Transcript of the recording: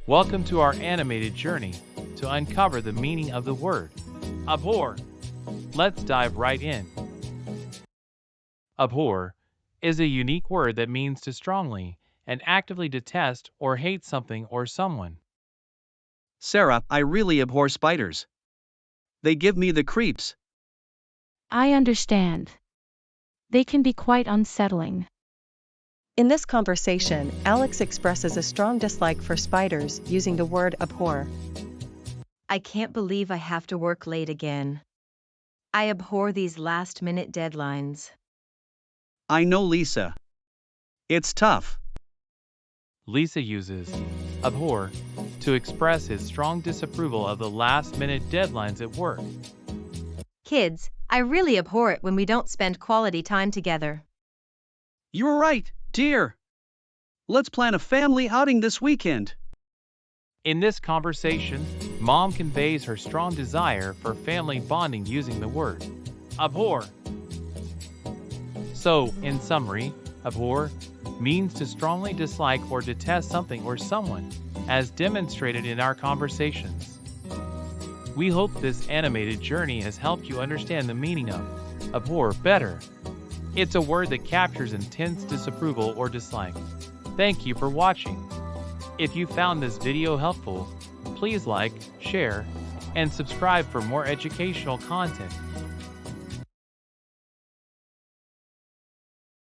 Welcome to our animated journey to uncover the meaning of the word abhor. Let's dive right in. Abhor is a unique word that means to strongly and actively detest or hate something or someone. Sarah, I really abhor spiders. They give me the creeps. I understand. They can be quite unsettling. In this conversation, Alex expresses a strong dislike for spiders using the word abhor. I can't believe I have to work late again. I abhor these last-minute deadlines. I know, Lisa. It's tough. Lisa uses abhor to express his strong disapproval of the last-minute deadlines at work. Kids, I really abhor it when we don't spend quality time together. You're right, dear. Let's plan a family outing this weekend. In this conversation, Mom conveys her strong desire for family bonding using the word abhor. So, in summary, abhor means to strongly dislike or detest something or someone, as demonstrated in our conversations. We hope this animated journey has helped you understand the meaning of abhor better. It's a word that captures intense disapproval or dislike. Thank you for watching. If you found this video helpful, please like, share, and subscribe for more educational content.